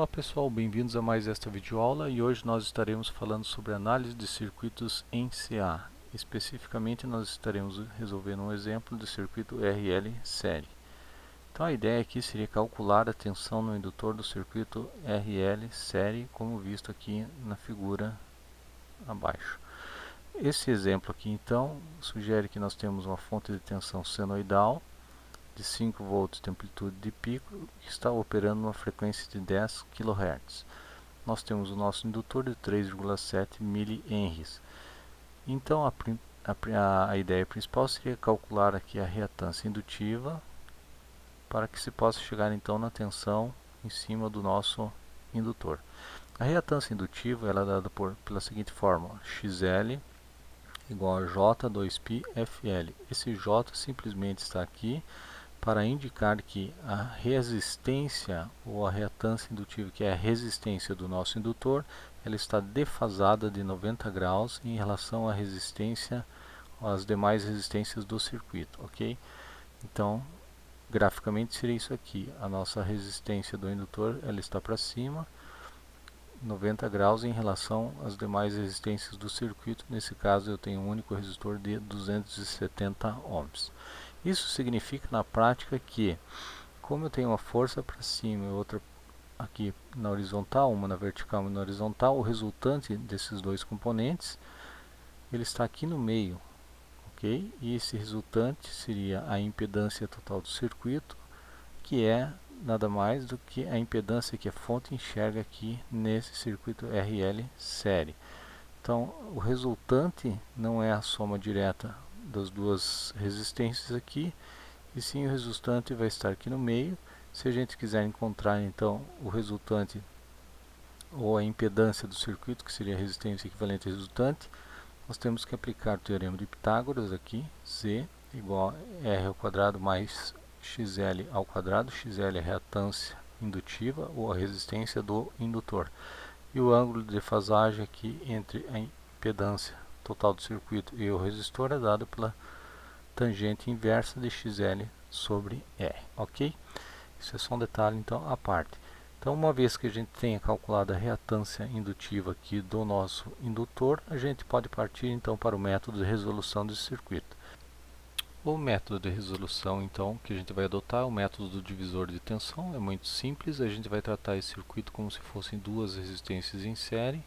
Olá pessoal, bem-vindos a mais esta videoaula e hoje nós estaremos falando sobre análise de circuitos em CA. Especificamente nós estaremos resolvendo um exemplo de circuito RL série. Então a ideia aqui seria calcular a tensão no indutor do circuito RL série, como visto aqui na figura abaixo. Esse exemplo aqui então sugere que nós temos uma fonte de tensão senoidal de 5 volts de amplitude de pico que está operando numa frequência de 10 kHz. Nós temos o nosso indutor de 3,7 mH. Então a ideia principal seria calcular aqui a reatância indutiva para que se possa chegar então na tensão em cima do nosso indutor. A reatância indutiva ela é dada pela seguinte fórmula: XL igual a J2πfL. Esse J simplesmente está aqui para indicar que a resistência ou a reatância indutiva, que é a resistência do nosso indutor, ela está defasada de 90 graus em relação à resistência, às demais resistências do circuito, ok? Então, graficamente seria isso aqui: a nossa resistência do indutor ela está para cima, 90 graus em relação às demais resistências do circuito. Nesse caso eu tenho um único resistor de 270 ohms. Isso significa na prática que, como eu tenho uma força para cima e outra aqui na horizontal, uma na vertical e uma na horizontal, o resultante desses dois componentes ele está aqui no meio, ok? E esse resultante seria a impedância total do circuito, que é nada mais do que a impedância que a fonte enxerga aqui nesse circuito RL série. Então, o resultante não é a soma direta das duas resistências aqui, e sim o resultante vai estar aqui no meio. Se a gente quiser encontrar então o resultante ou a impedância do circuito, que seria a resistência equivalente ao resultante, nós temos que aplicar o teorema de Pitágoras aqui: Z igual a R ao quadrado mais XL ao quadrado. XL é a reatância indutiva ou a resistência do indutor, e o ângulo de defasagem aqui entre a impedância total do circuito e o resistor é dado pela tangente inversa de XL sobre R, ok? Isso é só um detalhe então à parte. Então, uma vez que a gente tenha calculado a reatância indutiva aqui do nosso indutor, a gente pode partir então para o método de resolução desse circuito. O método de resolução então que a gente vai adotar é o método do divisor de tensão. É muito simples, a gente vai tratar esse circuito como se fossem duas resistências em série,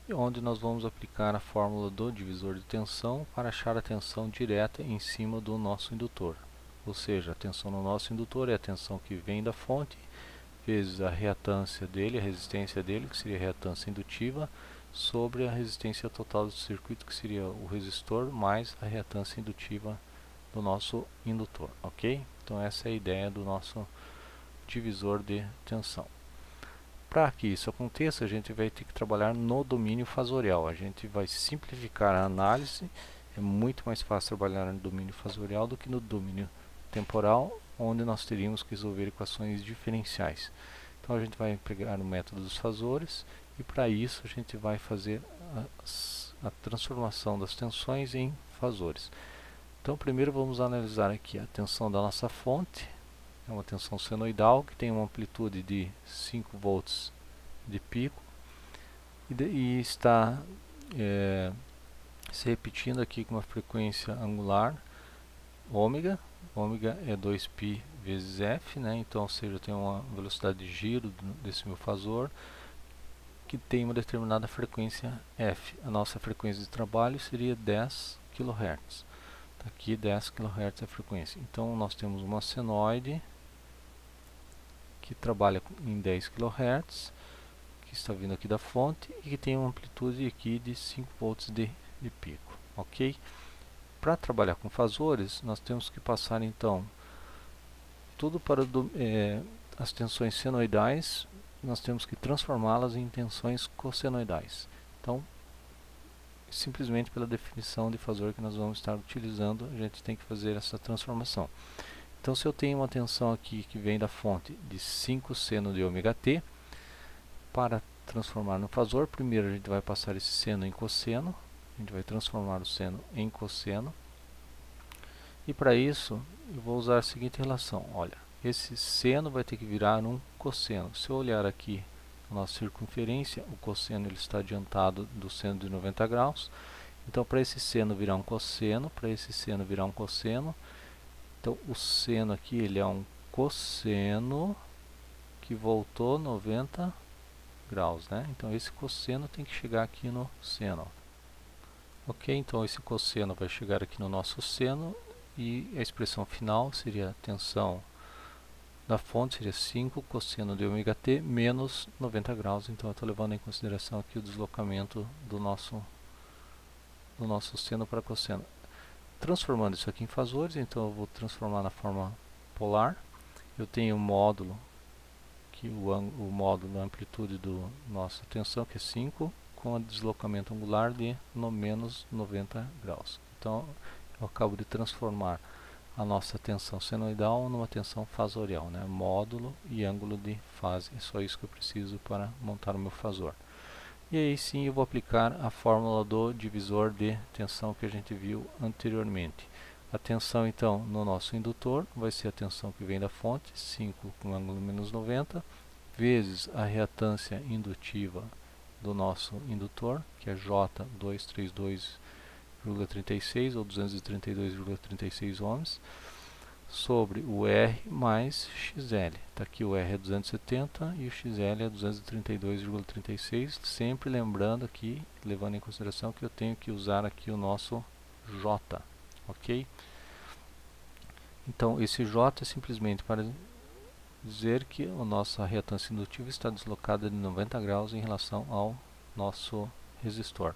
e onde nós vamos aplicar a fórmula do divisor de tensão para achar a tensão direta em cima do nosso indutor. Ou seja, a tensão no nosso indutor é a tensão que vem da fonte, vezes a reatância dele, a resistência dele, que seria a reatância indutiva, sobre a resistência total do circuito, que seria o resistor, mais a reatância indutiva do nosso indutor, ok? Então essa é a ideia do nosso divisor de tensão. Para que isso aconteça, a gente vai ter que trabalhar no domínio fasorial. A gente vai simplificar a análise. É muito mais fácil trabalhar no domínio fasorial do que no domínio temporal, onde nós teríamos que resolver equações diferenciais. Então a gente vai empregar o método dos fasores, e para isso a gente vai fazer a transformação das tensões em fasores. Então primeiro vamos analisar aqui a tensão da nossa fonte. É uma tensão senoidal que tem uma amplitude de 5 volts de pico e está se repetindo aqui com uma frequência angular ômega. Ômega é 2π vezes f, né? Então, ou seja, eu tenho uma velocidade de giro desse meu fasor que tem uma determinada frequência f. A nossa frequência de trabalho seria 10 kHz. Tá aqui 10 kHz é a frequência. Então nós temos uma senoide que trabalha em 10 kHz, que está vindo aqui da fonte e que tem uma amplitude aqui de 5 volts de pico, ok? Para trabalhar com fasores, nós temos que passar então tudo para as tensões senoidais, nós temos que transformá-las em tensões cossenoidais. Então, simplesmente pela definição de fasor que nós vamos estar utilizando, a gente tem que fazer essa transformação. Então, se eu tenho uma tensão aqui que vem da fonte de 5 seno de ômega t, para transformar no fasor, primeiro a gente vai passar esse seno em cosseno, a gente vai transformar o seno em cosseno, e para isso eu vou usar a seguinte relação: olha, esse seno vai ter que virar um cosseno. Se eu olhar aqui a nossa circunferência, o cosseno ele está adiantado do seno de 90 graus. Então, para esse seno virar um cosseno, para esse seno virar um cosseno, então o seno aqui ele é um cosseno que voltou 90 graus, né? Então esse cosseno tem que chegar aqui no seno. Ok, então esse cosseno vai chegar aqui no nosso seno e a expressão final seria a tensão da fonte, seria 5 cosseno de ômega t menos 90 graus. Então eu estou levando em consideração aqui o deslocamento do nosso seno para cosseno. Transformando isso aqui em fasores, então eu vou transformar na forma polar. Eu tenho o módulo, que o módulo da amplitude do nossa tensão, que é 5, com o deslocamento angular de no menos 90 graus. Então eu acabo de transformar a nossa tensão senoidal numa tensão fasorial, né? Módulo e ângulo de fase. É só isso que eu preciso para montar o meu fasor. E aí sim eu vou aplicar a fórmula do divisor de tensão que a gente viu anteriormente. A tensão então no nosso indutor vai ser a tensão que vem da fonte, 5 com ângulo menos 90, vezes a reatância indutiva do nosso indutor, que é J232,36 ou 232,36 ohms, sobre o R mais XL. Está aqui o R é 270 e o XL é 232,36. Sempre lembrando aqui, levando em consideração que eu tenho que usar aqui o nosso J, ok? Então esse J é simplesmente para dizer que a nossa reatância indutiva está deslocada de 90 graus em relação ao nosso resistor.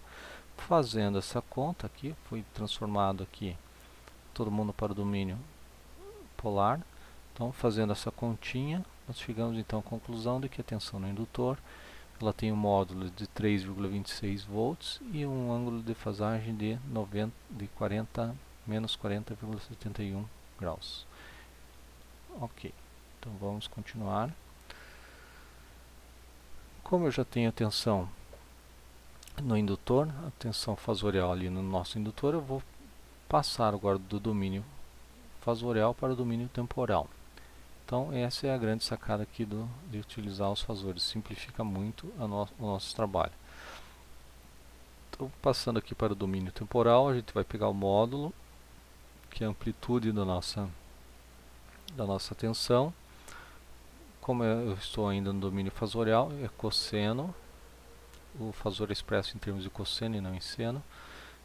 Fazendo essa conta aqui, foi transformado aqui todo mundo para o domínio polar. Então, fazendo essa continha, nós chegamos então à conclusão de que a tensão no indutor ela tem um módulo de 3,26 volts e um ângulo de defasagem de menos 40,71 graus. Ok, então vamos continuar. Como eu já tenho a tensão no indutor, a tensão fasorial ali no nosso indutor, eu vou passar agora do domínio fasorial para o domínio temporal. Então essa é a grande sacada aqui de utilizar os fasores, simplifica muito o nosso trabalho. Então passando aqui para o domínio temporal, a gente vai pegar o módulo, que é a amplitude da nossa tensão. Como eu estou ainda no domínio fasorial, é cosseno, o fasor é expresso em termos de cosseno e não em seno.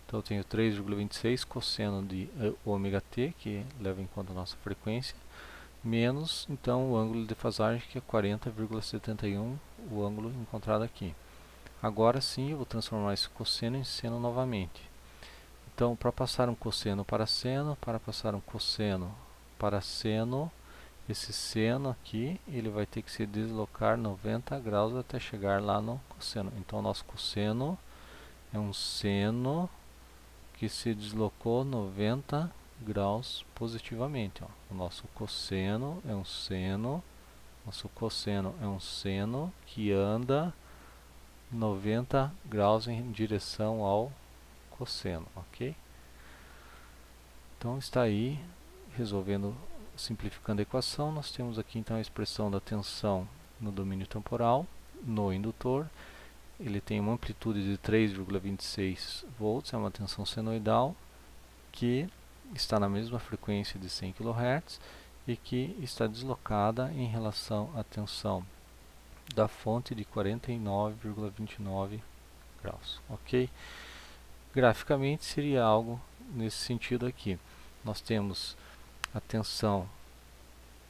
Então eu tenho 3,26 cosseno de ômega t, que leva em conta a nossa frequência, menos então o ângulo de defasagem, que é 40,71, o ângulo encontrado aqui. Agora sim eu vou transformar esse cosseno em seno novamente. Então, para passar um cosseno para seno, para passar um cosseno para seno, esse seno aqui ele vai ter que se deslocar 90 graus até chegar lá no cosseno. Então o nosso cosseno é um seno que se deslocou 90 graus positivamente. Ó. O nosso cosseno é um seno, que anda 90 graus em direção ao cosseno, ok? Então está aí, resolvendo, simplificando a equação, nós temos aqui então a expressão da tensão no domínio temporal, no indutor. Ele tem uma amplitude de 3,26 volts, é uma tensão senoidal que está na mesma frequência de 100 kHz e que está deslocada em relação à tensão da fonte de 49,29 graus, ok? Graficamente seria algo nesse sentido aqui. Nós temos a tensão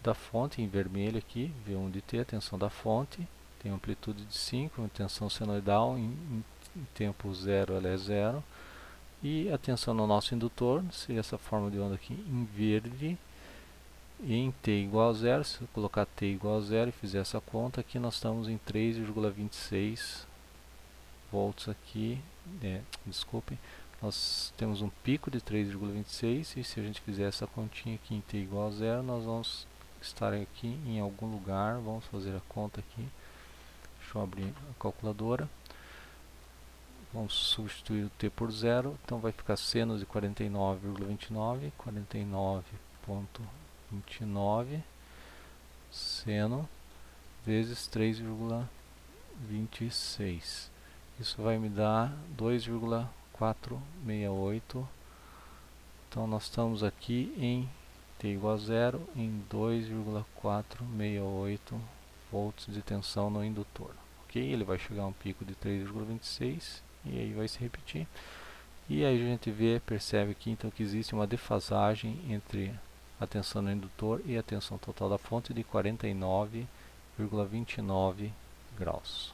da fonte em vermelho aqui, V1 de T, a tensão da fonte, tem amplitude de 5, tensão senoidal, em tempo zero ela é zero, e a tensão no nosso indutor seria essa forma de onda aqui em verde, e em T igual a zero, se eu colocar T igual a zero e fizer essa conta, aqui nós estamos em 3,26 volts aqui, desculpem, nós temos um pico de 3,26 e se a gente fizer essa continha aqui em T igual a zero, nós vamos estar aqui em algum lugar, vamos fazer a conta aqui. Deixa eu abrir a calculadora. Vamos substituir o t por zero, então vai ficar seno de 49,29, 49,29 seno vezes 3,26. 2,26. Isso vai me dar 2,468. Então nós estamos aqui em T igual a zero em 2,468 volts de tensão no indutor. Ok? Ele vai chegar a um pico de 3,26 e aí vai se repetir. E aí a gente percebe aqui então que existe uma defasagem entre a tensão no indutor e a tensão total da fonte de 49,29 graus.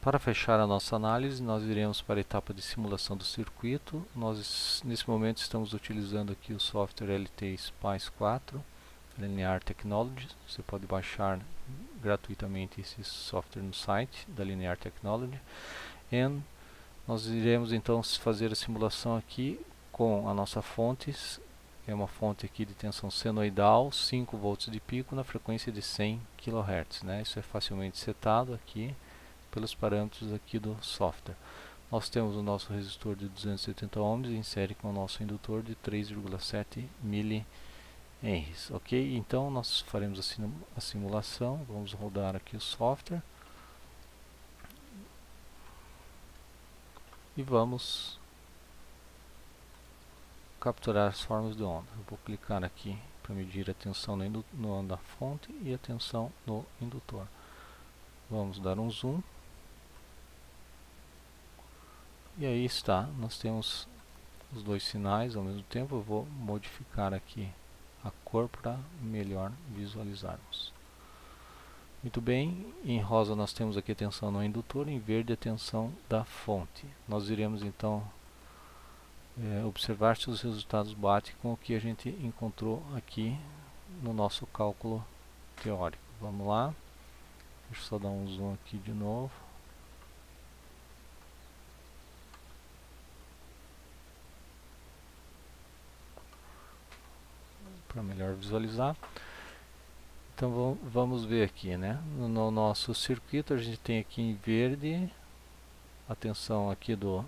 Para fechar a nossa análise, nós iremos para a etapa de simulação do circuito. Nós, nesse momento, estamos utilizando aqui o software LT Spice 4, Linear Technology. Você pode baixar gratuitamente esse software no site da Linear Technology. E nós iremos então fazer a simulação aqui com a nossa fonte. É uma fonte aqui de tensão senoidal, 5 volts de pico na frequência de 100 kHz. Isso é facilmente setado aqui pelos parâmetros aqui do software. Nós temos o nosso resistor de 270 ohms em série com o nosso indutor de 3,7 mH. Ok? Então nós faremos a simulação. Vamos rodar aqui o software e vamos capturar as formas de onda. Eu vou clicar aqui para medir a tensão na fonte e a tensão no indutor. Vamos dar um zoom. E aí está, nós temos os dois sinais ao mesmo tempo. Eu vou modificar aqui a cor para melhor visualizarmos. Muito bem, em rosa nós temos aqui a tensão no indutor, em verde a tensão da fonte. Nós iremos então observar se os resultados batem com o que a gente encontrou aqui no nosso cálculo teórico. Vamos lá, deixa eu só dar um zoom aqui de novo. Para melhor visualizar. Então vamos ver aqui, né? No nosso circuito a gente tem aqui em verde a tensão aqui do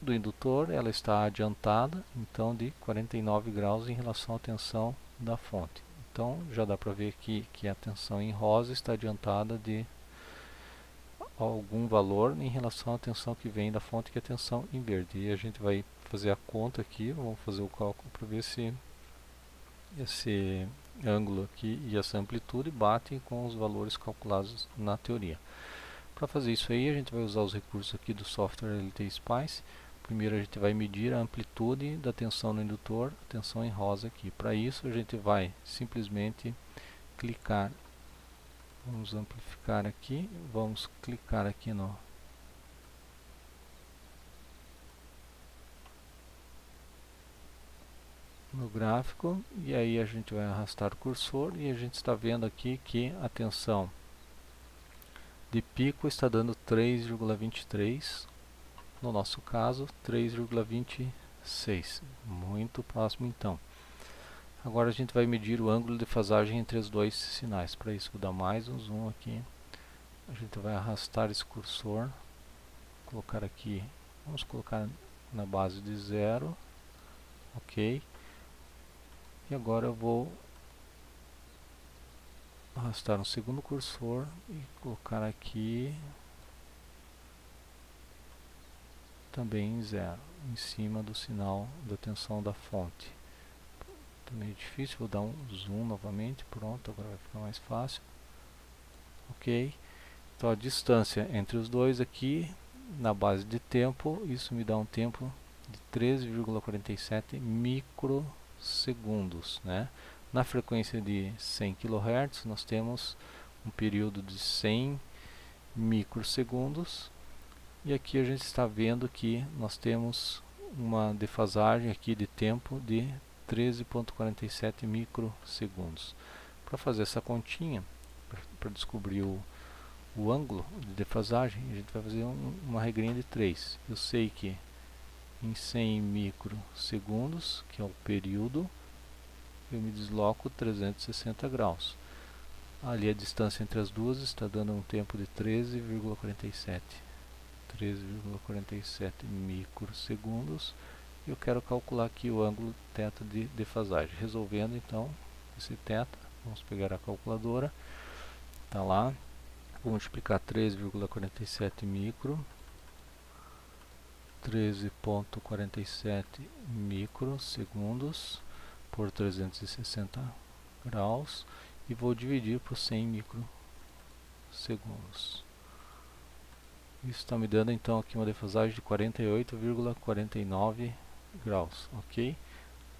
indutor, ela está adiantada, então de 49 graus em relação à tensão da fonte. Então já dá para ver aqui que a tensão em rosa está adiantada de algum valor em relação à tensão que vem da fonte, que é a tensão em verde. E a gente vai fazer a conta aqui, vamos fazer o cálculo para ver se esse ângulo aqui e essa amplitude batem com os valores calculados na teoria. Para fazer isso aí, a gente vai usar os recursos aqui do software LT Spice. Primeiro a gente vai medir a amplitude da tensão no indutor, a tensão em rosa aqui. Para isso a gente vai simplesmente clicar, vamos amplificar aqui, vamos clicar aqui no gráfico, e aí a gente vai arrastar o cursor e a gente está vendo aqui que a tensão de pico está dando 3,23, no nosso caso 3,26, muito próximo então. Agora a gente vai medir o ângulo de defasagem entre os dois sinais. Para isso vou dar mais um zoom aqui, a gente vai arrastar esse cursor, colocar aqui, vamos colocar na base de 0, ok. E agora eu vou arrastar um segundo cursor e colocar aqui também em 0, em cima do sinal da tensão da fonte. Também é difícil, vou dar um zoom novamente, pronto, agora vai ficar mais fácil. Ok, então a distância entre os dois aqui, na base de tempo, isso me dá um tempo de 13,47 microsegundos, né? Na frequência de 100 kHz nós temos um período de 100 microsegundos, e aqui a gente está vendo que nós temos uma defasagem aqui de tempo de 13,47 microsegundos. Para fazer essa continha, para descobrir o ângulo de defasagem, a gente vai fazer uma regrinha de 3. Eu sei que em 100 microsegundos, que é o período, eu me desloco 360 graus. Ali a distância entre as duas está dando um tempo de 13,47 microsegundos. Eu quero calcular aqui o ângulo θ de defasagem. Resolvendo então esse θ, vamos pegar a calculadora Tá lá. Vou multiplicar 13,47 micro, 13,47 microsegundos por 360 graus e vou dividir por 100 microsegundos. Isso está me dando então aqui uma defasagem de 48,49 graus, ok?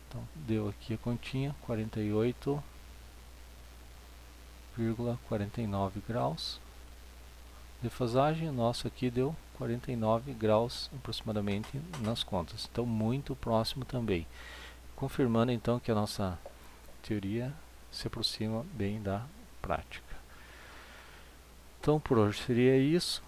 Então deu aqui a continha, 48,49 graus. Defasagem nossa aqui deu 49 graus aproximadamente nas contas, então muito próximo também, confirmando então que a nossa teoria se aproxima bem da prática. Então por hoje seria isso.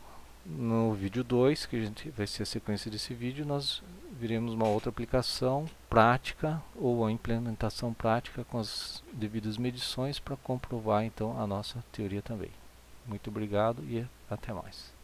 No vídeo 2, que vai ser a sequência desse vídeo, nós veremos uma outra aplicação prática ou a implementação prática com as devidas medições para comprovar então a nossa teoria também. Muito obrigado e até mais.